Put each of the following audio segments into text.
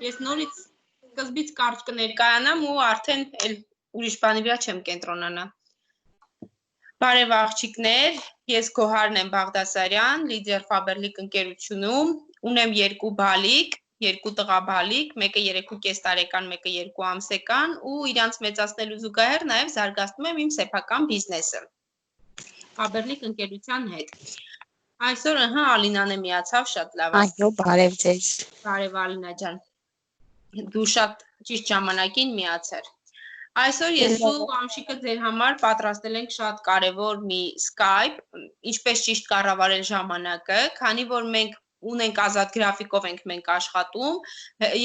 Ես նորից սկզբից կարճ կներկայանամ ու արդեն ուրիշ բանի վրա չեմ կենտրոնանա։ Բարև աղջիկներ, ես Գոհարն եմ Բաղդասարյան, Լիդեր Ֆաբերլիկ ընկերությունում, ունեմ 2 բալիկ, 2 տղա բալիկ, մեկը 3.5 տարեկան, մեկը 2 ամսեկան ու իրանց մեծացնելու զուգահեռ նաև զարգացնում եմ իմ սեփական բիզնեսը Ֆաբերլիկ ընկերության հետ։ Այսօր Ալինան է միացավ, շատ լավ է։ Այո, բարև ձեզ։ Բարև Ալինա ջան։ Դու շատ ճիշտ ժամանակին միացար։ Այսօր ես ու Ամշիկը ձեր համար պատրաստել ենք շատ կարևոր մի Skype, ինչպես ճիշտ կառավարել ժամանակը, քանի որ մենք ունենք ազատ գրաֆիկով ենք մենք աշխատում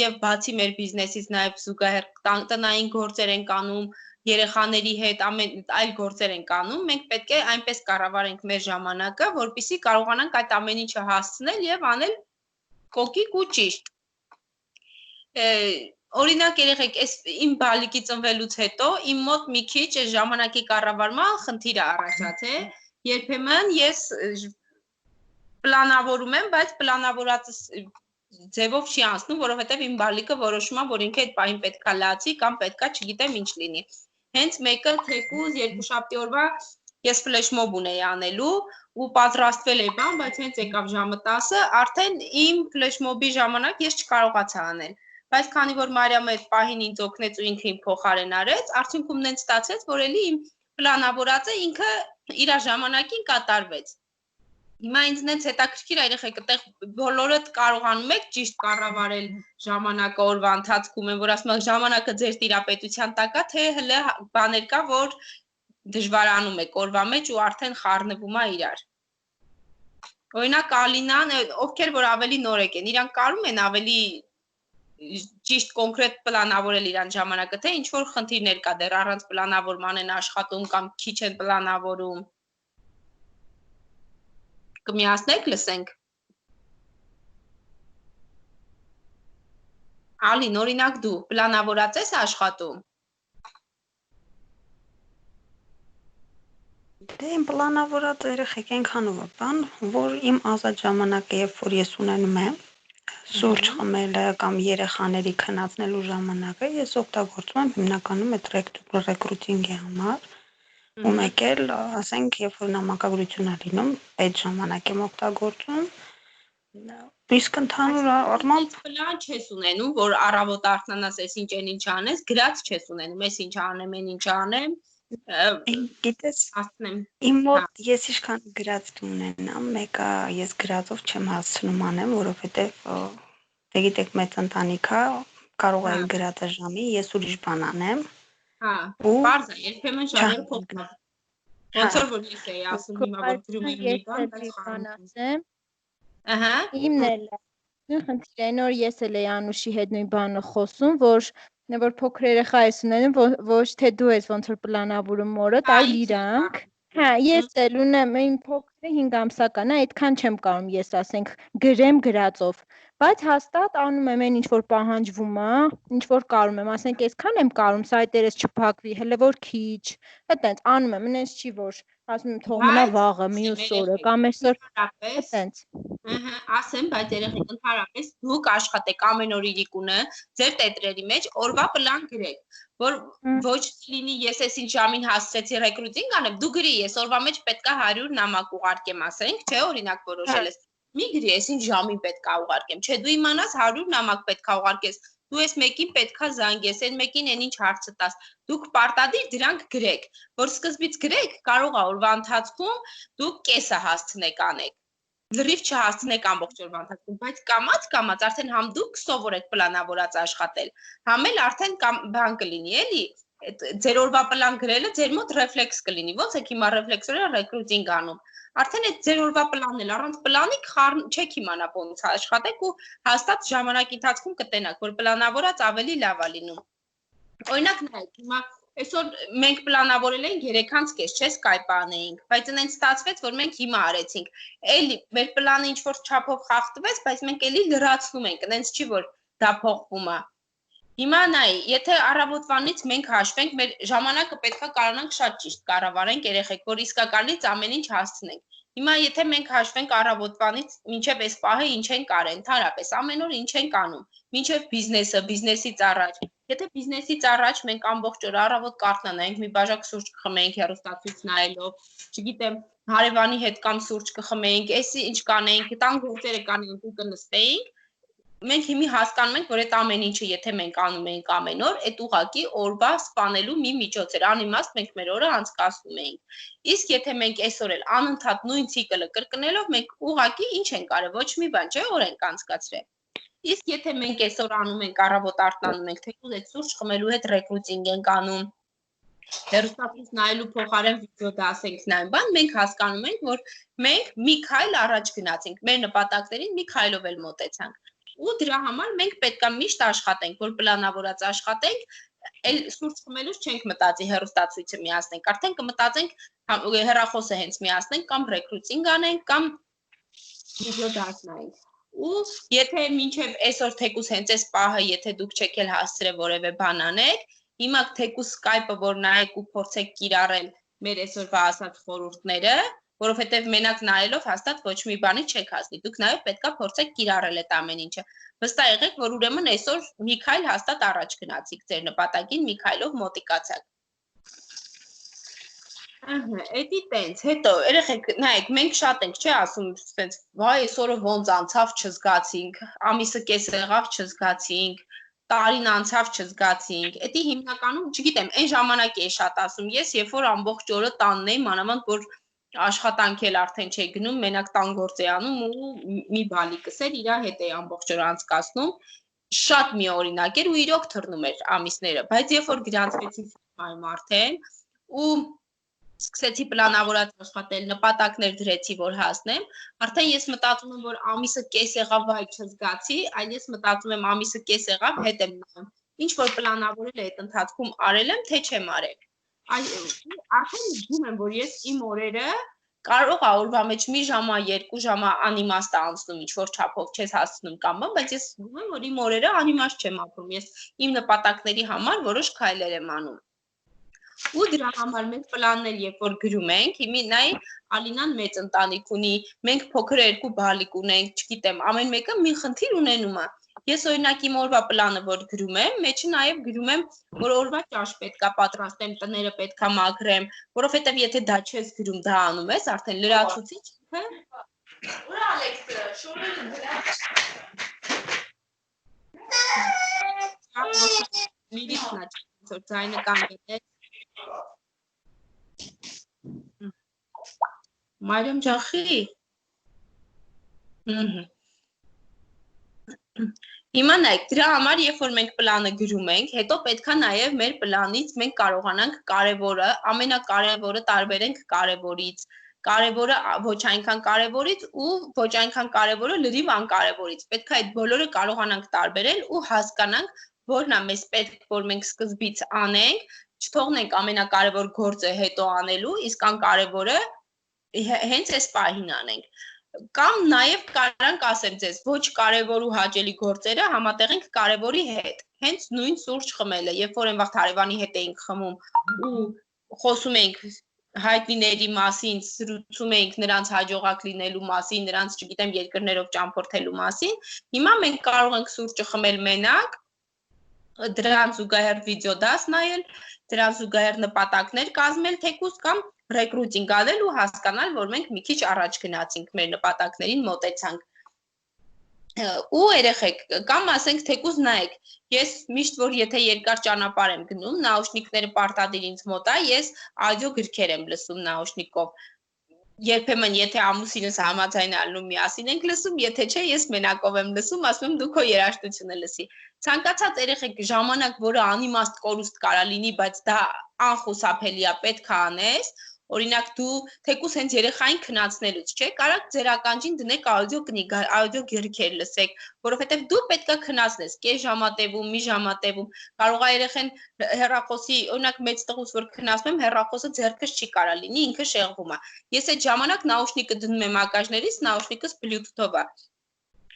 եւ բացի մեր բիզնեսից նաեւ զուգահեռ տնային գործեր ենք անում, երեխաների հետ այլ գործեր ենք անում, մենք պետք է այնպես կառավարենք մեր ժամանակը, որպեսզի կարողանանք այդ ամեն ինչը հասցնել եւ անել կոկիկ ու ճիշտ։ Օրինակ երեխեք, այս իմ բալիկի ծնվելուց հետո իմ մոտ մի քիչ ժամանակի կառավարման խնդիր է առաջացել։ Երբեմն ես պլանավորում եմ, բայց պլանավորածս ձևով չի անցնում, որովհետև իմ բալիկը որոշում է, որ ինքը այդ պահին պետքա լացի կամ պետքա չգիտեմ ինչ լինի։ Հենց մեկը թեկուզ երկուշաբթի օրվա ես ֆլեշմոբ ունեի անելու ու պատրաստվել էի բան, բայց հենց եկավ ժամը 10-ը, արդեն իմ ֆլեշմոբի ժամանակ ես չկարողացա անել։ Բայց քանի որ Մարիամը այդ պահին ինձ օգնեց ու ինքը իմ փոխարեն արեց, արդյունքում նենց ստացվեց, որ էլի իմ պլանավորածը ինքը իր ժամանակին կատարվեց։ Հիմա ինձ նենց հետաքրքիր է երեխեք, այդտեղ բոլորդ կարողանում եք ճիշտ կառավարել ժամանակը օրվա ընթացքում, որ ասում եմ ժամանակը ձեր տիրապետության տակ է, թե հələ բաներ կա, որ դժվարանում եք օրվա մեջ ու արդեն խառնվում է իրար։ Օրինակ Ալինան, ովքեր որ ավելի նորեկ են, իրանք կարում են ավելի ճիշտ կոնկրետ պլանավորել իրան ժամանակը, թե ինչ որ խնդիրներ կա դեռ առանց պլանավորման են աշխատում կամ քիչ են պլանավորում։ Կմիացնեք, լսենք։ Ալին, օրինակ դու պլանավորած ես աշխատում։ Դե իմ պլանավորած երեխեք այնքանով է բան, որ իմ ազատ ժամանակը, երբ որ ես ունենում եմ, սուրճ խմելը կամ երեխաների քնացնելու ժամանակը ես օգտագործում եմ հիմնականում այդ ռեկրուտինգի համար ու մեկ էլ, ասենք, երբ որ նամակագրություն է լինում, այդ ժամանակ եմ օգտագործում։ Իսկ ընդհանուր առմամբ պլան չես ունենում, որ առավոտ արթնանաս, ես ինչ են ինչ անես, գրած չես ունենում, ես ինչ անեմ, ինչ անեմ։ Գիտես, ասնեմ։ Իմ մոտ ես ինչքան գրած ունենամ, մեկը ես գրածով չեմ հասցնում անեմ, որովհետև դե գիտեք մեծ ընտանիք է, կարող է գրածը ժամի, ես ուրիշ բան անեմ։ Հա, բարձ է, երբեմն ժամերը փոխվում։ Ոնց որ ես էի ասում հիմա որ գրում եմ մի բան, բայց խառնում։ Ահա։ Իմն էլ է։ Խնդիրը այն որ ես էլ էի Անուշի հետ նույն բանը խոսում, որ փոքր երեխա ես ունենում, ոչ թե դու ես ոնց որ պլանավորում օրդ, այլ իրանք։ Հա, ես էլ ունեմ իմ փոքրը 5 ամսական է, այդքան չեմ կարող ես ասենք գրեմ գրածով, բայց հաստատ անում եմ այն ինչ որ պահանջվում է, ինչ որ կարում եմ, ասենք այսքան եմ կարում, սայտերս չփակվի, հələ որ քիչ, այտենց անում եմ, ինձ չի որ ասում եմ թող մնա վաղը, մյուս օրը կամ այսօր այտենց։ Ահա, ասեմ, բայց երեխեք ընդհանրապես դուք աշխատեք ամեն օր իրիկունը ձեր տետրերի մեջ օրվա պլան գրեք, որ ոչ լինի ես էս ինչ ժամին հասցրեցի ռեկրուտինգ անեմ, դու գրի ես օրվա մեջ պետքա 100 նամակ ուղարկեմ, ասենք, չէ, օրինակ որոշել ես։ Մի գրի ես ինչ ժամին պետքա ուղարկեմ, չէ, դու իմանաս 100 նամակ պետքա ուղարկես, դու ես մեկին պետքա զանգես, այն մեկին այն ինչ հարցը տաս, դուք պարտադիր դրանք գրեք, որ սկզբից գրեք, կարող է օրվա ընթացքում դուք կեսը հասցնեք անեք։ Լրիվ չհասցնեք ամբողջ օրվա ընթացքում, բայց կամած արդեն համ դուք սովորեք պլանավորած աշխատել, համ էլ արդեն բան կլինի, էլի, ձեր օրվա պլան գրելը ձեր մոտ ռեֆլեքս կլինի, ոնց եք հիմա ռեֆլեքսորը ռեկրուտինգ անում, արդեն այդ ձեր օրվա պլանն էլ առանց պլանի չեք իմանա ոնց աշխատեք ու հաստատ ժամանակի ընթացքում կտենաք, որ պլանավորած ավելի լավ է լինում։ Օրինակ նայեք, հիմա այսօր մենք պլանավորել էինք 3:30, չէ, Skype անեինք, բայց այնց ստացվեց, որ մենք հիմա արեցինք։ Էլի մեր պլանը ինչ որ չափով խախտվեց, բայց մենք էլի լրացնում ենք, այնց չի որ դա փոխվում է։ Հիմա նայ, եթե առավոտվանից մենք հաշվենք, մեր ժամանակը պետքա կարողանանք շատ ճիշտ կառավարենք երեխեք, որ իսկականից ամեն ինչ հասցնենք։ Հիմա եթե մենք հաշվենք առավոտվանից մինչև այս պահը ինչ ենք արել, ընդհանրապես ամեն օր ինչ ենք անում, մինչև բիզնեսը, բիզնեսից առաջ։ Եթե բիզնեսից առաջ մենք ամբողջ օր առավոտ կարթնանայինք, մի բաժակ սուրճ կխմեինք հեռուստացույց նայելով, չգիտեմ, հարևանի հետ կամ սուրճ կխմեինք, էսի ինչ կանեինք, տան գործերը կանեինք ու կնստեինք, մենք հիմի հասկանում ենք, որ այդ ամեն ինչը եթե մենք անում ենք ամեն օր, այդ ուղղակի օրվա սպանելու մի միջոց էր, անիմաստ մենք մեր օրը անցկացնում էինք։ Իսկ եթե մենք այսօր էլ անընդհատ նույն ցիկլը կրկնելով, մենք ուղղակի ինչ ենք արել, ոչ մի բան, չէ, օր ենք անցկացրել։ Իսկ եթե մենք այսօր անում ենք առավոտ արտանում ենք, թեկուզ այդ սուրճ խմելու հետ ռեկրուտինգ ենք անում, հեռուստացույց նայելու փոխարեն վիդեո դաս ենք նայում, բան մենք հասկանում ենք, որ մենք մի քայլ առաջ գնացինք, մեր նպատակներին մի քայլով էլ մոտեցանք։ Ու դրա համար մենք պետքա միշտ աշխատենք, որ պլանավորած աշխատենք, էլ սուրճ խմելուց չենք մտածի հեռուստացույցը միացնենք, արդեն կմտածենք հեռախոսը հենց միացնենք կամ ռեկրուտինգ անենք կամ վիդեո դաս նայենք։ Ու եթե մինչև այսօր թեկուս հենց այս պահը, եթե դուք չեք էլ հասցրել որևէ բան անեք, հիմա թեկուս Skype-ը որ նայեք ու փորձեք կիրառել մեր այսօրվա ասած խորհուրդները, որովհետև մենակ նայելով հաստատ ոչ մի բանի չեք հասնի։ Դուք նաև պետքա փորձեք կիրառել այդ ամեն ինչը։ Վստահ եղեք, որ ուրեմն այսօր մի քայլ հաստատ առաջ գնացիք ձեր նպատակին, մի քայլով մոտիկացաք։ Ահա, էդի տենց, հետո երեխեք, նայեք, մենք շատ ենք, չէ, ասում, ասենց, վայ, այսօրը ոնց անցավ չզգացինք, ամիսը կես եղավ չզգացինք, տարին անցավ չզգացինք։ Էդի հիմնականում, չգիտեմ, այն ժամանակ էի շատ ասում, ես երբ որ ամբողջ օրը տանն էի, մանավանդ որ աշխատանք էլ արդեն չէի գնում, մենակ տան գործ էի անում ու մի բալիկս էր իր հետ էի ամբողջ օր անցկացնում, շատ մի օրինակ էր ու իրոք թռնում էր ամիսները, բայց երբ որ գրանցվեցի ֆիրմայում արդեն ու սկսեցի պլանավորած աշխատել, նպատակներ դրեցի, որ հասնեմ, արդեն ես մտածում եմ, որ ամիսը կես եղավ, վայ չզգացի, այլ ես մտածում եմ ամիսը կես եղավ, հետ եմ նայում, ինչ որ պլանավորել է այդ ընթացքում արել եմ, թե չեմ արել։ Արդեն զգում եմ, որ ես իմ օրերը կարող է օրվա մեջ մի ժամա, 2 ժամա անիմաստ անցնում, ինչ որ չափով չես հասցնում կամ բան, բայց ես զգում եմ, որ իմ օրերը անիմաստ չեմ ապրում, ես իմ նպատակների համար որոշ քայլեր եմ անում։ Ու դրա համար մենք պլաններ երբ որ գրում ենք, հիմի նայ Ալինան մեծ ընտանիք ունի, մենք փոքր երկու բալիկ ունենք, չգիտեմ, ամեն մեկը մի խնդիր ունենում է։ Ես օրինակ իմ օրվա պլանը որ գրում եմ, մեջը նաև գրում եմ, որ օրվա ճաշ պետքա պատրաստեմ, տները պետքա մաքրեմ, որովհետև եթե դա չես գրում, դա անում ես, արդեն լրացուցիչ, թե։ Ուր Ալեքսը, շորերը դրա։ Լիրիկն է, որ ձայնը կանգնել է։ Մարիամ ջախի։ Հիմա նայեք, դրա համար երբ որ մենք պլանը գրում ենք, հետո պետքա նաև մեր պլանից մենք կարողանանք կարևորը, ամենակարևորը տարբերենք կարևորից, կարևորը ոչ այնքան կարևորից ու ոչ այնքան կարևորը լրիվ անկարևորից։ Պետքա այդ բոլորը կարողանանք տարբերել ու հասկանանք, որն է մեզ պետք, որ մենք սկզբից անենք, չթողնենք ամենակարևոր գործը հետո անելու, իսկ անկարևորը հենց այս պահին անենք։ Կամ նաև կարանք ասեմ ձեզ, ոչ կարևոր ու հաճելի գործերը համատեղենք կարևորի հետ։ Հենց նույն սուրճ խմելը, երբ որ այն վաղ հարևանի հետ էինք խմում ու խոսում էինք հայտնիների մասին, զրուցում էինք նրանց հաջողակ լինելու մասին, նրանց, չգիտեմ, երկրներով ճամփորդելու մասին, հիմա մենք կարող ենք սուրճը խմել մենակ, դրան զուգահեռ վիդեո դաս նայել, դրան զուգահեռ նպատակներ կազմել թեկուզ կամ ռեկրուտինգ անել ու հասկանալ, որ մենք մի քիչ առաջ գնացինք, մեր նպատակներին մոտեցանք։ Ու երեխեք, կամ ասենք թեկուզ նայեք, ես միշտ որ եթե երկար ճանապարհ եմ գնում, նաուշնիկները պարտադիր ինձ մոտ է, ես աուդիո գրքեր եմ լսում նաուշնիկով։ Երբեմն եթե ամուսինս համաձայն է ալնում միասին ենք լսում, եթե չէ, ես մենակով եմ լսում, ասում եմ դու քո երաժշտությունը լսի։ Ցանկացած երեխեք ժամանակ, որը անիմաստ կորուստ կարա լինի, բայց դա անխուսափելի է, պետք է անես, օրինակ դու թեկուզ հենց երեխային քնացնելուց, չէ, կարաք ձեր ականջին դնեք աուդիո կնիգա, աուդիո գրքեր լսեք, որովհետև դու պետքա քնացնես, կես ժամատևում, մի ժամատևում, կարող է երեխեն հեռախոսի, օրինակ մեծ տղուս որ քնացնում եմ, հեռախոսը ձեռքս չի կարա լինի, ինքը շեղվում է։ Ես այդ ժամանակ նաուշնիկը դնում եմ ականջներից, նաուշնիկս Bluetooth-ով է։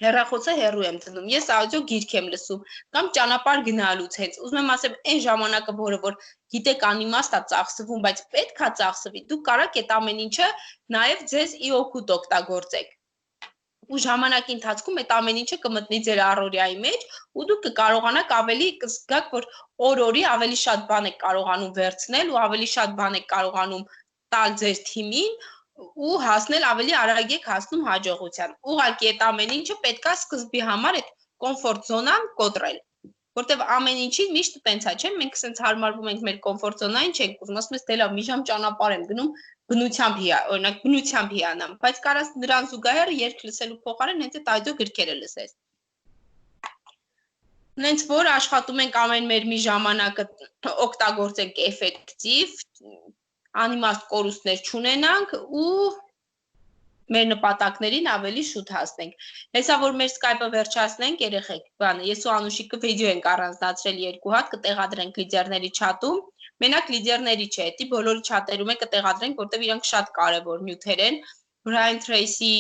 հեռախոսը հեռու եմ դնում, ես աուդիո գիրք եմ լսում, կամ ճանապարհ գնալուց հենց։ Ուզում եմ ասեմ, այն ժամանակը, որ գիտեք անիմաստ է ծախսվում, բայց պետք է ծախսվի, դուք կարաք այդ ամեն ինչը նաև ձեզ ի օգուտ օգտագործեք։ Ու ժամանակի ընթացքում այդ ամեն ինչը կմտնի ձեր առօրյայի մեջ, ու դուք կկարողանաք ավելի կզգաք, որ օր-օրի ավելի շատ բան եք կարողանում վերցնել ու ավելի շատ բան եք կարողանում տալ ձեր թիմին ու հասնել ավելի արագ եք հասնում հաջողության։ Ուղղակի այդ ամեն ինչը պետքա սկզբի համար այդ կոմֆորտ զոնան կոտրել, որտեվ ամեն ինչի միշտ տենց է, չէ՞, մենք սենց հարմարվում ենք մեր կոմֆորտ զոնային, չենք ուզում, ասում ես դե լավ, մի ժամ ճանապարհ եմ գնում, օրինակ բնությամբ հիանամ, բայց կարաս նրան զուգահեռ երգ լսելու փոխարեն հենց այդ աուդիո գրքերը լսես։ Նենց որ աշխատում ենք ամեն մեր մի ժամանակը օգտագործենք էֆեկտիվ, անիմաստ կորուստներ չունենանք ու մեր նպատակներին ավելի շուտ հասնենք։ Հեսա որ մեր Skype-ը վերջացնենք, երեխեք, բանը, ես ու Անուշիկը վիդեո ենք առանձնացրել 2 հատ, կտեղադրենք լիդերների չաթում։ Մենակ լիդերների չէ, դի բոլորի չաթերում է կտեղադրենք, որտեղ իրանք շատ կարևոր նյութեր են։ Brian Tracy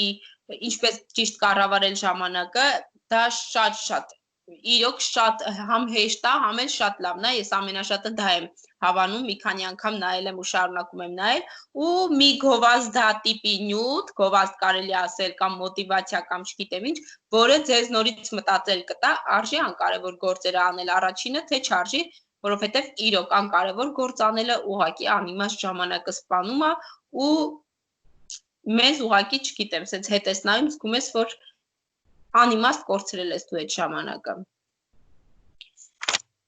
ինչպես ճիշտ կառավարել ժամանակը, դա շատ իրոք շատ համ հեշտ է, համ էլ շատ լավն է, ես ամենաշատը դա եմ հավանում, մի քանի անգամ նայել եմ ու շարունակում եմ նայել, ու մի գովազդա տիպի նյութ, գովազդ կարելի ասել կամ մոտիվացիա կամ չգիտեմ ինչ, որը ձեզ նորից մտածել կտա, արժի անկարևոր գործերը անել առաջինը, թե չարժի, որովհետև իրոք անկարևոր գործ անելը ուղղակի անիմաստ ժամանակը սպանում է ու մեզ ուղղակի չգիտեմ, սենց հետ ես նայում, զգում ես, որ անիմաստ կորցրել ես դու այդ ժամանակը։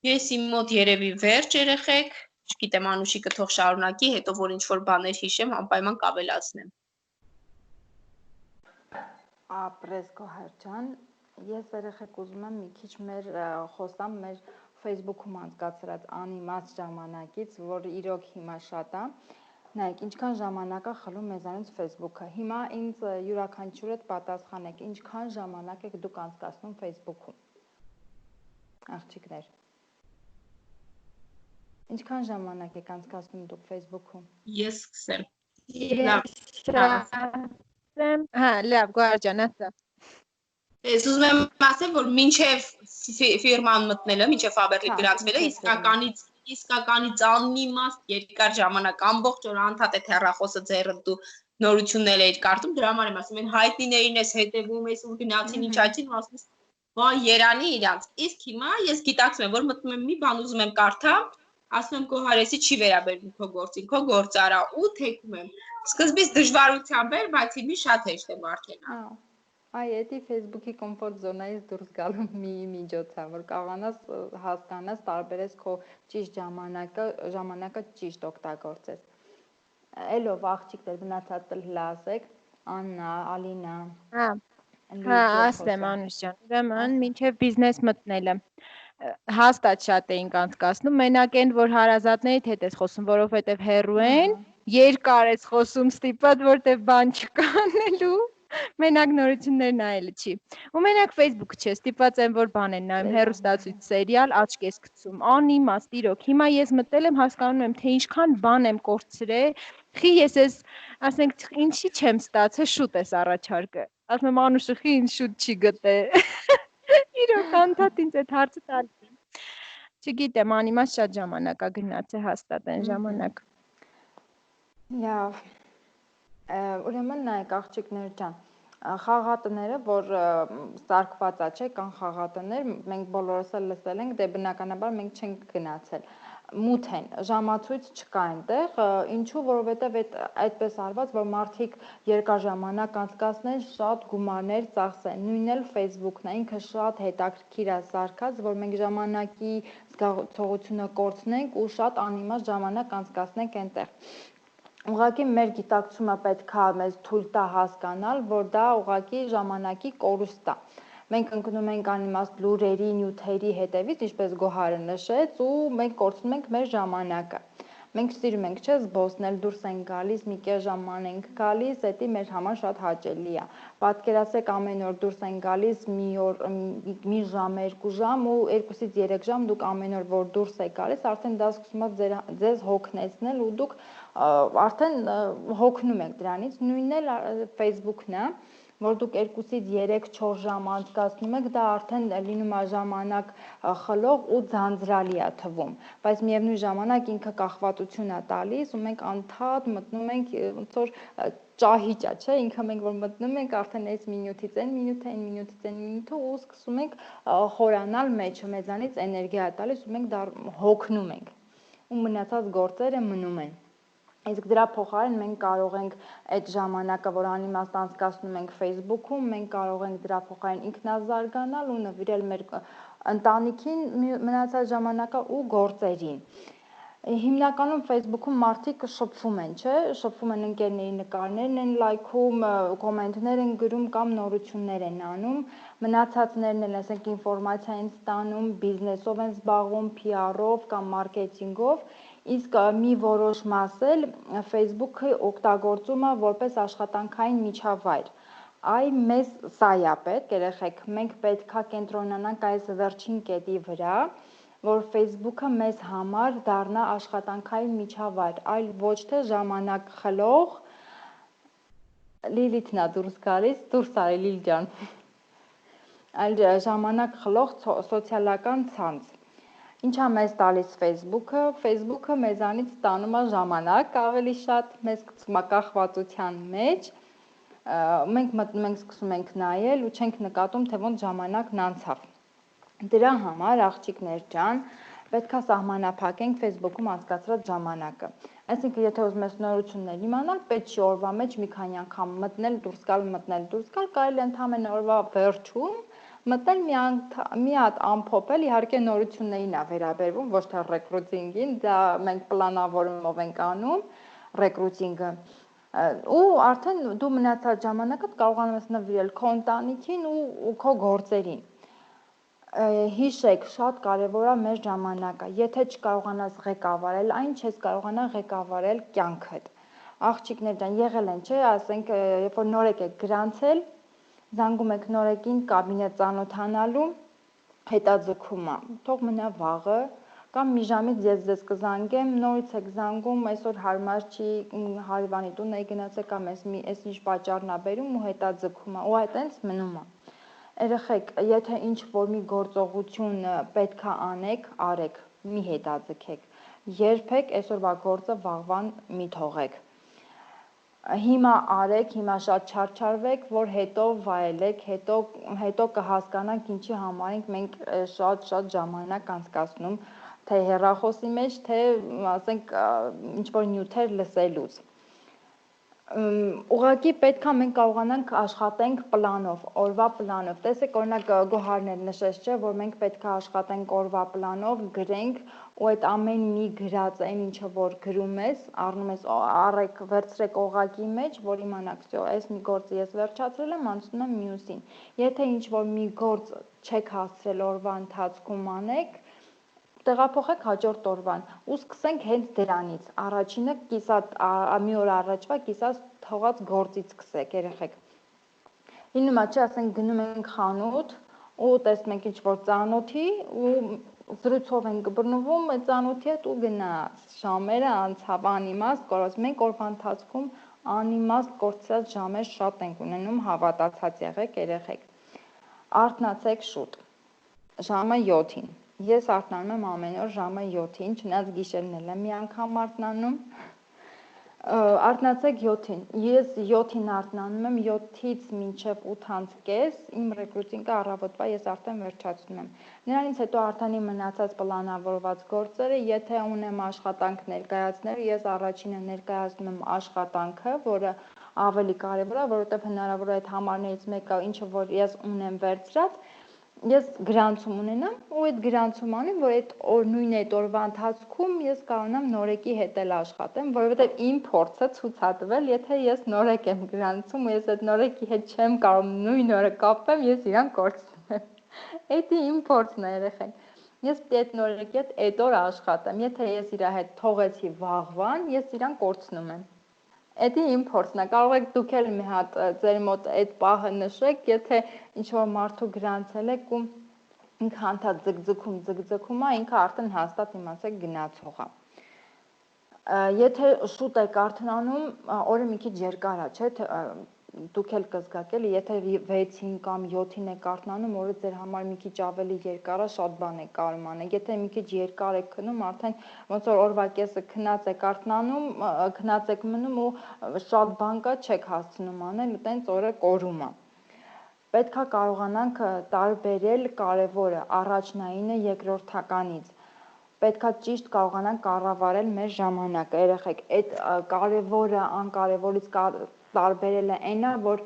Ես իմ մոտ երևի վերջ երեխեք, չգիտեմ Անուշիկը թող շարունակի, հետո որ ինչ-որ բաներ հիշեմ, անպայման կավելացնեմ։ Ապրես Գոհար ջան, ես երեխեք ուզում եմ մի քիչ մեր խոսամ մեր Facebook-ում անցկացրած անիմաստ ժամանակից, որ իրոք հիմա շատ է։ Նայեք, ինչքան ժամանակ է խլում մեզանից Facebook-ը։ Հիմա ինձ յուրաքանչյուրդ պատասխանեք, ինչքան ժամանակ եք դուք անցկացնում Facebook-ում։ Աղջիկներ։ Ինչքան ժամանակ եք անցկացնում դուք Facebook-ում։ Ես սկսեմ։ Հա, լավ, Գոհար ջան, ասա։ Ես ուզում եմ ասել, որ մինչև ֆիրման մտնելը, մինչև Faberlic գրանցվելը իսկականից անիմաստ երկար ժամանակ ամբողջ օր անդադ այդ հեռախոսը ձեռդ դու նորություններ էիր կարդում, դրա համար եմ ասում, այն հայտնիներին ես հետևում ես ու գնացին ինչ այցին, ասում ես, «Վայ, երանի իրանց»։ Իսկ հիմա ես գիտակցում եմ, որ մտնում եմ մի բան ուզում եմ կարդամ, ասում եմ Գոհարեսի չի վերաբերվում քո գործին, քո գործը արա ու թեքում եմ։ Սկզբից դժվարությամբ էր, բայց հիմա շատ հեշտ է մարտենա։ Այ էդի Facebook-ի կոմֆորտ զոնայից դուրս գալու մի միջոց է, որ կարողանաս հասկանաս, տարբերես քո ճիշտ ժամանակը ճիշտ օգտագործես։ Էլով աղջիկներ մնացածը լսեք, Աննա, Ալինա։ Հա, ասեմ Անուշ ջան, ուրեմն մինչև բիզնես մտնելը հաստատ շատ էինք անցկացնում, մենակ այն, որ հարազատներիդ հետ ես խոսում, որովհետև հեռու են, երկար ես խոսում ստիպված, որտեղ բան չկա անելու։ Մենակ նորություններ նայելը չի։ Ու մենակ Facebook չէ, ստիպված եմ որ բան են նայում, հեռուստացույց, սերիալ, աչք ես գցում, անիմաստ իրոք։ Հիմա ես մտել եմ, հասկանում եմ, թե ինչքան բան եմ կորցրել։ Խի ես ես, ասենք, ինչի չեմ ստացել, շուտ ես առաջարկը։ Ասում եմ Անուշը, խի ինձ շուտ չի գտել։ Իրոք անդադ ինձ այդ հարցը տալիս եմ։ Չգիտեմ, անիմաստ շատ ժամանակ է գնացել հաստատ այն ժամանակ։ Լավ։ Ուրեմն նայեք աղջիկներ ջան, խաղատները, որ սարքված է, չէ, կան խաղատներ, մենք բոլորս էլ լսել ենք, դե բնականաբար մենք չենք գնացել։ Մութ են, ժամացույց չկա այնտեղ, ինչու, որովհետև այդպես արված, որ մարդիկ երկար ժամանակ անցկացնեն, շատ գումարներ ծախսեն։ Նույնն էլ Facebook-ն է, ինքը շատ հետաքրքիր է սարքած, որ մենք ժամանակի զգացողությունը կորցնենք ու շատ անիմաստ ժամանակ անցկացնենք այնտեղ։ Ուղղակի մեր գիտակցումը պետք է մեզ թույլ տա հասկանալ, որ դա ուղղակի ժամանակի կորուստ է։ Մենք ընկնում ենք անիմաստ լուրերի, նյութերի հետևից, ինչպես Գոհարը նշեց, ու մենք կորցնում ենք մեր ժամանակը։ Մենք սիրում ենք, չէ, զբոսնել, դուրս ենք գալիս, մի կես ժաման ենք գալիս, դա մեր համար շատ հաճելի է։ Պատկերացրեք ամեն օր դուրս են գալիս մի ժամ, 2 ժամ ու 2-ից 3 ժամ դուք ամեն օր որ դուրս եք գալիս, արդեն դա սկսում է ձեզ հոգնեցնել ու դուք արդեն հոգնում եք դրանից, նույնն էլ Facebook-ն է, որ դուք 2-ից 3-4 ժամ անցկացնում եք, դա արդեն լինում է ժամանակ խլող ու ձանձրալի է թվում, բայց միևնույն ժամանակ ինքը կախվածություն է տալիս ու մենք անդադ մտնում ենք ոնց որ ճահիճ է, չէ, ինքը մենք որ մտնում ենք արդեն այս մինութից այն մինութը, այն մինութից այն մինութը ու սկսում ենք խորանալ մեջը, մեզանից էներգիա է տալիս ու մենք հոգնում ենք ու մնացած գործերը մնում են։ Իսկ դրա փոխարեն մենք կարող ենք այդ ժամանակը, որ անիմաստ անցկացնում ենք Facebook-ում, մենք կարող ենք դրա փոխարեն ինքնազարգանալ ու նվիրել մեր ընտանիքին մնացած ժամանակը ու գործերին։ Հիմնականում Facebook-ում մարդիկ շփվում են, չէ, շփվում են ընկերների նկարներն են լայքում, կոմենտներ են գրում կամ նորություններ են անում, մնացածներն են, ասենք, ինֆորմացիա են ստանում, բիզնեսով են զբաղվում, PR-ով կամ մարքեթինգով, իսկ մի որոշ մաս էլ Facebook-ը օգտագործում է որպես աշխատանքային միջավայր։ Այ մեզ սա է պետք, երեխեք, մենք պետքա կենտրոնանանք այս վերջին կետի վրա, որ Facebook-ը մեզ համար դառնա աշխատանքային միջավայր, այլ ոչ թե ժամանակ խլող, Լիլիթն է դուրս գալիս, դուրս արի Լիլ ջան, այլ ժամանակ խլող սոցիալական ցանց։ Ինչա մեզ տալիս Facebook-ը, Facebook-ը մեզանից ստանում է ժամանակ ավելի շատ, մեզ գցում է կախվածության մեջ, մենք մտնում ենք, սկսում ենք նայել ու չենք նկատում, թե ոնց ժամանակն անցավ։ Դրա համար, աղջիկներ ջան, պետք է սահմանափակենք Facebook-ում անցկացրած ժամանակը։ Այսինքն, եթե ուզում ես նորություններ իմանալ, պետք չի օրվա մեջ մի քանի անգամ մտնել, դուրս գալ, կարելի ընդհանրապես օրվա վերջում մտնել մի հատ ամփոփել, իհարկե նորություններին է վերաբերվում, ոչ թե ռեկրուտինգին, դա մենք պլանավորումով ենք անում, ռեկրուտինգը, ու արդեն դու մնացած ժամանակդ կարողանում ես նվիրել քո ընտանիքին ու քո գործերին։ Հիշեք, շատ կարևոր է մեր ժամանակը, եթե չկարողանաս ղեկավարել այն, չես կարողանա ղեկավարել կյանքդ։ Աղջիկներ ջան, եղել են, չէ, ասենք, երբ որ նորեկ եք գրանցել, զանգում եք նորեկին կաբինետ ծանոթանալու, հետաձգում է, թող մնա վաղը, կամ մի ժամից ես ձեզ կզանգեմ, նորից եք զանգում, այսօր հարմար չի, հարևանի տուն եք գնացել կամ այս ինչ պատճառն է բերում ու հետաձգում է, ու այտենց մնում է։ Երեխեք, եթե ինչ-որ մի գործողություն պետք է անեք, արեք, մի հետաձգեք, երբեք այսօրվա գործը վաղվան մի թողեք։ Հիմա արեք, հիմա շատ չարչարվեք, որ հետո վայելեք, հետո կհասկանանք ինչի համար ենք մենք շատ ժամանակ անցկացնում, թե հեռախոսի մեջ, թե ասենք ինչ-որ նյութեր լսելուց։ Ուղղակի պետք է մենք կարողանանք աշխատենք պլանով, օրվա պլանով։ Տեսեք, օրինակ Գոհարն էլ նշեց, չէ, որ մենք պետք է աշխատենք օրվա պլանով, գրենք ու այդ ամեն մի գրած այն ինչը որ գրում ես, առնում ես, առեք, վերցրեք օղակի մեջ, որ իմանաք, всё, այս մի գործը ես վերջացրել եմ, անցնում եմ մյուսին։ Եթե ինչ-որ մի գործ չեք հասցրել օրվա ընթացքում անեք, տեղափոխեք հաջորդ օրվան ու սկսենք հենց դրանից։ Առաջինը կիսատ մի օր առաջվա կիսած թողած գործից սկսեք, երեխեք։ Լինում է, չէ, ասենք գնում ենք խանութ ու տեսնում ենք ինչ-որ ծանոթի ու զրույցով ենք բռնվում այդ ծանոթի հետ ու գնաց։ Ժամերը անցավ անիմաստ կորած։ Մենք օրվա ընթացքում անիմաստ կորցրած ժամեր շատ ենք ունենում, հավատացած եղեք, երեխեք։ Արթնացեք շուտ։ Ժամը 7-ին։ Ես արթնանում եմ ամեն օր ժամը 7-ին, չնայած գիշերն էլ եմ մի անգամ արթնանում։ Արթնացեք 7-ին։ Ես 7-ին արթնանում եմ, 7-ից մինչև 8:30, իմ ռեկրուտինգը առավոտվա ես արդեն վերջացնում եմ։ Նրանից հետո արդեն իմ մնացած պլանավորված գործերը, եթե ունեմ աշխատանք ներկայացնել, ես առաջինը ներկայացնում եմ աշխատանքը, որը ավելի կարևոր է, որովհետև հնարավոր է այդ համարներից մեկը, ինչը որ ես ունեմ վերցրած, ես գրանցում ունենամ ու այդ գրանցում անեմ, որ այդ նույն այդ օրվա ընթացքում ես կարողանամ նորեկի հետ էլ աշխատեմ, որովհետև իմ փորձը ցույց է տվել, եթե ես նորեկ եմ գրանցում ու ես այդ նորեկի հետ չեմ կարող նույն օրը կապեմ, ես իրան կորցնում եմ։ Դա իմ փորձն է, երեխեք։ Ես պետք է այդ նորեկի հետ այդ օր աշխատեմ։ Եթե ես իր հետ թողեցի վաղվան, ես իրան կորցնում եմ։ Դա իմ փորձն է, կարող եք դուք էլ մի հատ ձեր մոտ այդ պահը նշեք, եթե ինչ-որ մարդու գրանցել եք ու ինքը անդադ ձգձգում է, ինքը արդեն հաստատ իմացեք գնացող է։ Եթե շուտ եք արթնանում, օրը մի քիչ երկար է, չէ՞, դուք էլ կզգաք էլի, եթե 6-ին կամ 7-ին եք արթնանում, օրը ձեր համար մի քիչ ավելի երկար է, շատ բան եք կարում անել։ Եթե մի քիչ երկար եք քնում, արդեն ոնց որ օրվա կեսը քնած եք արթնանում, քնած եք մնում ու շատ բան կա չեք հասցնում անել, ու տենց օրը կորում է։ Պետք է կարողանանք տարբերել կարևորը, առաջնայինը երկրորդականից։ Պետք է ճիշտ կարողանանք կառավարել մեր ժամանակը, երեխեք, այդ կարևորը անկարևորից տարբերելը այն է, որ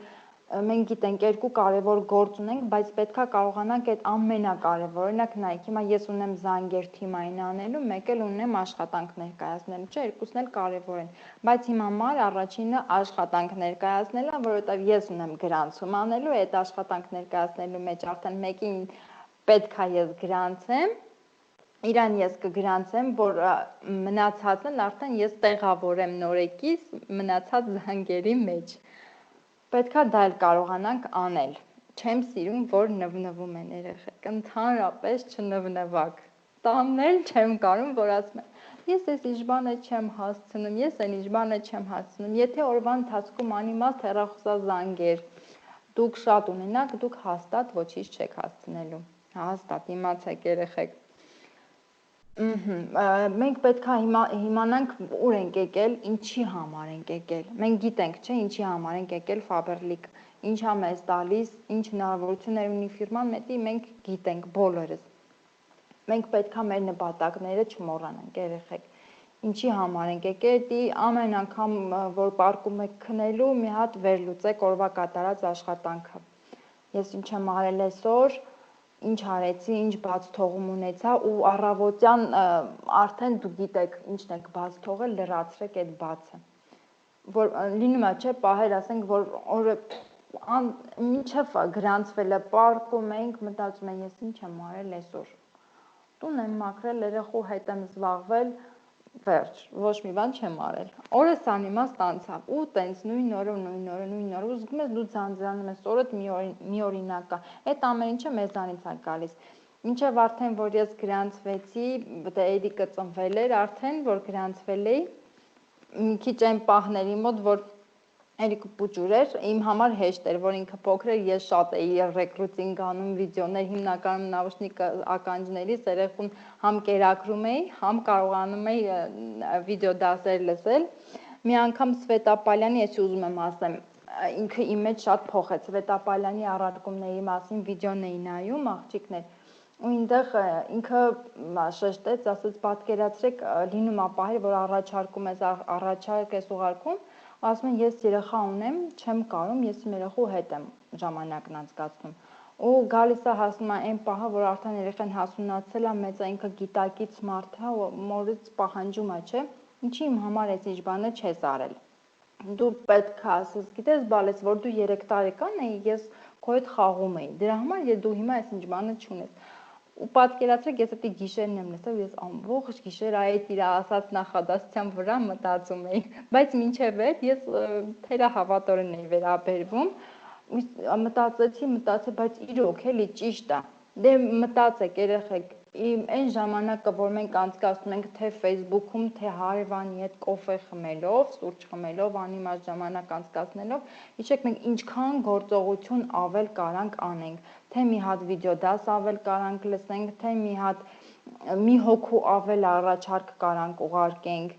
մենք գիտենք երկու կարևոր գործ ունենք, բայց պետք է կարողանանք այդ ամենակարևորը, օրինակ նայեք, հիմա ես ունեմ զանգեր թիմային անելու, մեկ էլ ունեմ աշխատանք ներկայացնելու, չէ, երկուսն էլ կարևոր են, բայց իմ համար առաջինը աշխատանք ներկայացնելն է, որովհետև ես ունեմ գրանցում անելու, այդ աշխատանք ներկայացնելու մեջ արդեն մեկին պետք է ես գրանցեմ, իրան ես կգրանցեմ, որ մնացածն արդեն ես տեղավորեմ նորեկից մնացած զանգերի մեջ։ Պետք է դա էլ կարողանանք անել։ Չեմ սիրում, որ նվնվում են երեխեք, ընդհանրապես չնվնվակ։ Տանն չեմ կարում, որ ասում են, ես այս իժբանը չեմ հասցնում, ես այն իժբանը չեմ հասցնում։ Եթե օրվա ընթացքում անիմաստ հեռախոսազանգեր դուք շատ ունենաք, դուք հաստատ ոչինչ չեք հասցնելու։ Հաստատ իմացեք երեխեք։ Մենք պետք է իմանանք ուր ենք եկել, ինչի համար ենք եկել։ Մենք գիտենք, չէ, ինչի համար ենք եկել Faberlic, ինչ է մեզ տալիս, ինչ հնարավորություններ ունի ֆիրման, մենք գիտենք բոլորս։ Մենք պետք է մեր նպատակները չմոռանանք, երեխեք։ Ինչի համար ենք եկել, դի ամեն անգամ, որ պարկում եք քնելու, մի հատ վերլուծեք օրվա կատարած աշխատանքը։ Ես ինչ եմ արել այսօր, ինչ արեցի, ինչ բաց թողում ունեցա ու առավոտյան արդեն դու գիտեք ինչն եք բաց թողել, լրացրեք այդ բացը։ Որ լինում է, չէ, պահեր ասենք, որ օրը մինչև գրանցվել է պարկում ենք, մտածում եմ, ես ինչ եմ արել այսօր։ Տուն եմ մաքրել, երեխու հետ եմ զբաղվել, վերջ, ոչ մի բան չեմ արել։ Օրս անիմաստ անցավ ու տենց նույն օրը ու զգում ես դու ձանձրանում ես, օրդ մի օրինակ է։ Այդ ամեն ինչը մեզանից է գալիս։ Մինչև արդեն որ ես գրանցվեցի, դե Էրիկը ծնվել էր արդեն, որ գրանցվել էի, մի քիչ այն պահների մոտ, որ Էրիկը փոքր էր, իմ համար հեշտ էր, որ ինքը փոքր էր, ես շատ էի ռեկրուտինգ անում, վիդեոներ, հիմնականում նաուշնիկ ականջներից երեխուն համ կերակրում էի, համ կարողանում էի վիդեո դասեր լսել։ Մի անգամ Սվետա Պալյանի, ես ուզում եմ ասեմ, ինքը իմ մեջ շատ փոխեց, Սվետա Պալյանի առարկումների մասին վիդեոն էի նայում, աղջիկներ, ու այնտեղ ինքը շեշտեց, ասաց պատկերացրեք, լինում է պահեր, որ առաջարկ ես ուղարկում, ասում են ես երեխա ունեմ, չեմ կարում, ես իմ երեխու հետ եմ ժամանակն անցկացնում։ Ու գալիս է հասնում է այն պահը, որ արդեն երեխան հասունացել է, մեծ է, ինքը գիտակից մարդ է, մորից պահանջում է, չէ, ինչի իմ համար այս ինչ բանը չես արել։ Դու պետք է ասես, գիտես, բալես, որ դու 3 տարեկան էի, ես քո հետ խաղում էի։ Դրա համար դու հիմա այս ինչ բանը չունես։ Ու պատկերացրեք, ես դա գիշերն եմ լսել, ես ամբողջ գիշեր այդ իր ասած նախադասության վրա մտածում էի, բայց մինչև այդ ես թերահավատորեն էի վերաբերվում, մտածեցի, բայց իրոք էլի ճիշտ է։ Դե մտածեք երեխեք, այն ժամանակը, որ մենք անցկացնում ենք թե Facebook-ում, թե հարևանի հետ կոֆե խմելով, սուրճ խմելով, անիմաստ ժամանակ անցկացնելով, հիշեք մենք ինչքան գործողություն ավել կարանք անենք, թե մի հատ վիդեո դաս ավել կարանք լսենք, թե մի հոգու ավել առաջարկ կարանք ուղարկենք,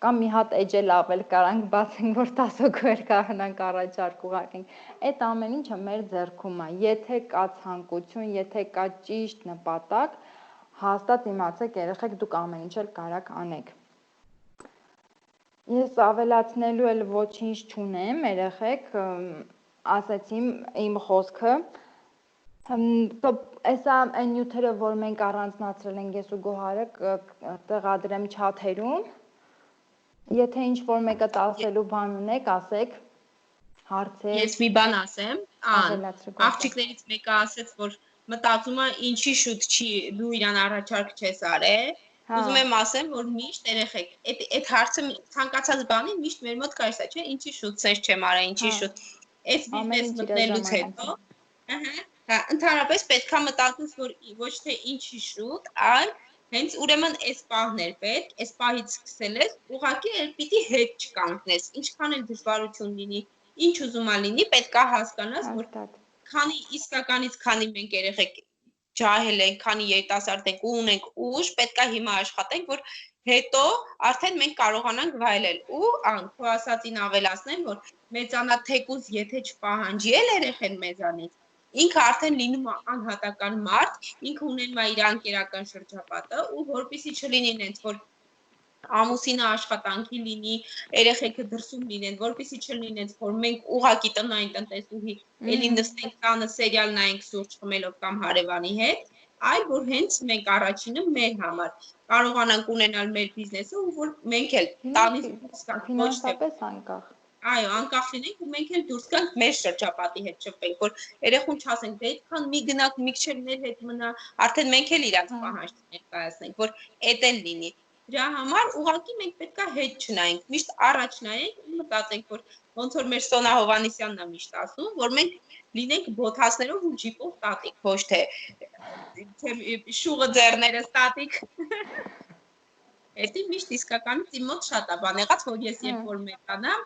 կամ մի հատ էջել ավել կարանք բացենք, որ 10 հոգու էլ կարողանանք առաջարկ ուղարկենք։ Այդ ամեն ինչը մեր ձեռքում է։ Եթե կա ցանկություն, եթե կա ճիշտ նպատակ, հաստատ իմացեք երեխեք դուք ամեն ինչ էլ կարաք անեք։ Ես ավելացնելու էլ ոչինչ չունեմ, երեխեք, ասացի իմ խոսքը։ Այսա այն նյութերը, որ մենք առանձնացրել ենք ես ու Գոհարը, տեղադրեմ չաթերում։ Եթե ինչ-որ մեկը ասելու բան ունեք, ասեք, հարցեր։ Ես մի բան ասեմ, աղջիկներից մեկը ասեց, որ մտածում է ինչի շուտ չի դու իրան առաջարկ չես արել։ Ուզում եմ ասեմ, որ միշտ երեխեք, այդ հարցը ցանկացած բանի միշտ մեր մոտ կարելի է, չէ՞, ինչի շուտ ցես չեմ արել, ինչի շուտ։ Այս բիզնես մտնելուց հետո, հա, ընդհանրապես պետքա մտածես, որ ոչ թե ինչի շուտ, այլ հենց ուրեմն այս պահն էր պետք, այս պահից սկսել ես, ուղղակի էլ պիտի հետ չկանգնես, ինչքան էլ դժվարություն լինի, ինչ ուզում ա լինի, պետք է հասկանաս, որ Հաստատ։ քանի իսկականից քանի մենք երեխեք ջահել ենք, քանի երիտասարդ ենք ու ունենք ուժ, պետք է հիմա աշխատենք, որ հետո արդեն մենք կարողանանք վայելել ու քո ասածին ավելացնեմ, որ մեծանա թեկուզ եթե չպահանջի էլ երեխեն մեզանից, ինքը արդեն լինում է անհատական մարդ, ինքը ունենում է իր անկերական շրջապատը ու որպեսզի չլինի նենց, որ ամուսինը աշխատանքի լինի, երեխեքը դրսում լինեն, որպեսզի չլինի նենց, որ մենք ուղակի տնային տնտեսուհի էլի նստենք տանը սերիալ նայենք սուրճ խմելով կամ հարևանի հետ, այլ որ հենց մենք առաջինը մեր համար կարողանանք ունենալ մեր բիզնեսը ու որ մենք էլ տանից դուրս գանք, ոչ թե ֆինանսապես անկախ։ այո, անկախ լինենք ու մենք էլ դուրս գանք մեր շրջապատի հետ շփվենք, որ երեխուն չասենք, դե այդքան մի գնաք միքչերներ հետ մնա, արդեն մենք էլ իրանց պահանջներ ներկայացնենք, որ էդ էլ լինի։ Դրա համար ուղղակի մենք պետքա հետ չնայենք, միշտ առաջ նայենք ու մտածենք, որ ոնց որ մեր Սոնա Հովհաննիսյանն է միշտ ասում, որ մենք լինենք բոթասներով ու ջիպով տատիկ, ոչ թե շուղը ձեռները ստատիկ։ Էդի միշտ իսկականից իմ մոտ շատ է բան եղած, որ ես երբ որ մեծանամ,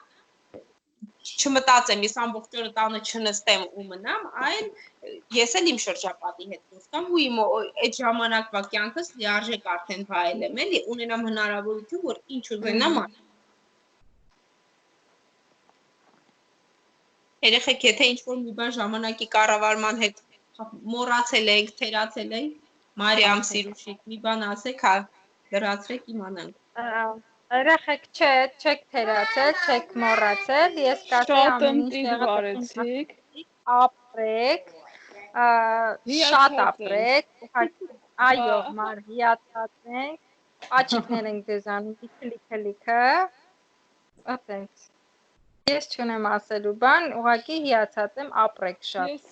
չմտածեմ, ես ամբողջ օրը տանը չնստեմ ու մնամ, այլ ես էլ իմ շրջապատի հետ դուրս գամ ու իմ այդ ժամանակվա կյանքս լիարժեք արդեն վայելեմ, էլի ունենամ հնարավորություն, որ ինչ ուզենամ անեմ։ Երեխեք, եթե ինչ-որ մի բան ժամանակի կառավարման հետ մոռացել ենք, թերացել ենք, Մարիամ Սիրուշիկ, մի բան ասեք, հա, լրացրեք իմանանք։ Երեխեք չեք թերացել, չեք մոռացել, ես կասեի ամեն ինչ տեղը ապրեք, շատ ապրեք, այո, մար հիացածենք, աչիկներ ենք դեզանում, լիքը, այդպես։ Ես չունեմ ասելու բան, ուղղակի հիացած եմ, ապրեք շատ։ Ես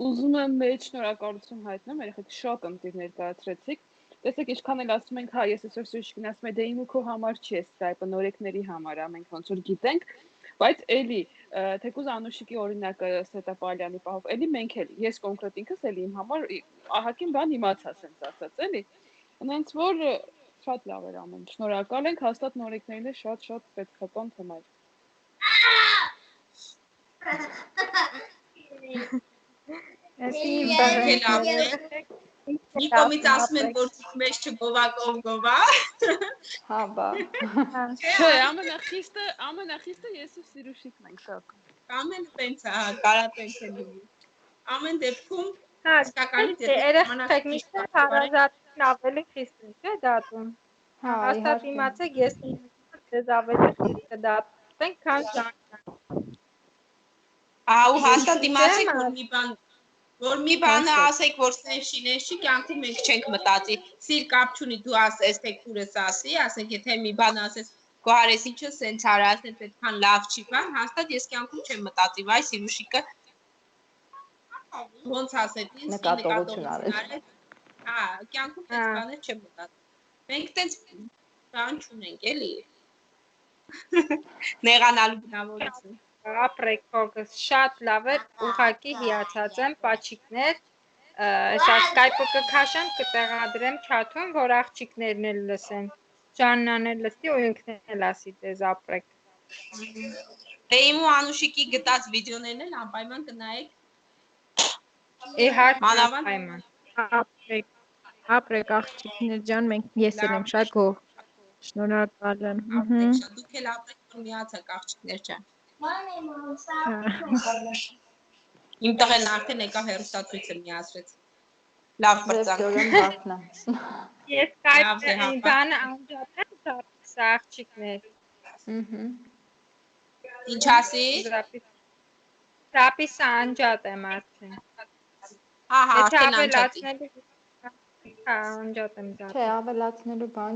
ուզում եմ մեծ շնորհակալություն հայտնել, երեխեք շատ ընտիր ներկայացրեցիք։ Տեսեք, ինչքան էլ ասում ենք, հա, ես այսօր սուրճ ասում եմ, դե իմ ու քո համար չի Skype-ը, նորեկների համար է, մենք ոնց որ գիտենք, բայց էլի, թեկուզ Անուշիկի օրինակը Սետապալյանի պահով, էլի մենք էլ, ես կոնկրետ ինքս էլի իմ համար ահագին բան իմացա, ասենց ասած, էլի։ Հենց որ շատ լավ էր ամեն, շնորհակալ ենք, հաստատ նորեկներին էլ շատ պետքական թեմա է։ Մի կողմից ասում են, որ մեզ չգովա, կով գովա։ Հա, բա։ Չէ, ամենախիստը ես ու Սիրուշիկն ենք շատ։ Ամենը տենց է, կարա տենց է լինի։ Ամեն դեպքում իսկականից երեխեք միշտ հարազատին ավելի խիստ է, չէ՞ դատում։ Հա, Հաստատ իմացեք, ես դեզ ավելի խիստ կդատենք, քան Ժանյան։ Ու հաստատ իմացեք, որ մի բանը ասեք, որ սենշինես չի, կյանքում մենք չենք մտածի, սիր կապ չունի, դու ասես, թե քուրս ասի, ասենք, եթե մի բան ասես, գոհարես ինչը սենց արա, ասենց այդքան լավ չի բան, հաստատ ես կյանքում չեմ մտածի, վայ Սիրուշիկը ոնց ասեց ինձ, նկատողություն արեց։ Հա, կյանքում տենց բաներ չեմ մտածի։ Մենք տենց բան չունենք, էլի։ Նեղանալու բնավորություն։ Ապրեք փողս շատ լավ էր, ուղակի հիացած եմ, պաչիկներ, սա Skype-ը կքաշեմ, կտեղադրեմ չաթում, որ աղջիկներն էլ լսեն, Ժաննան էլ լսի ու ինքն էլ ասի դեզ ապրեք։ Դե իմ ու Անուշիկի գտած վիդեոներն էլ անպայման կնայեք։ Իհարկե, Մանավանդ Ապրեք աղջիկներ ջան, ես էլ եմ շատ գոհ։ Շնորհակալ եմ։ Դուք էլ ապրեք, որ միացեք աղջիկներ ջան։ Իմ տղեն արդեն եկավ հեռուստացույցը միացրեց։ Լավ բրծանք։ Ես Skype-ը բանը անջատեմ, սա աղջիկներ։ Ինչ ասի։ Սապիսը անջատեմ արդեն։ Ահա, արդեն անջատի։ Անջատեմ դա։ Չէ, ավելացնելու բան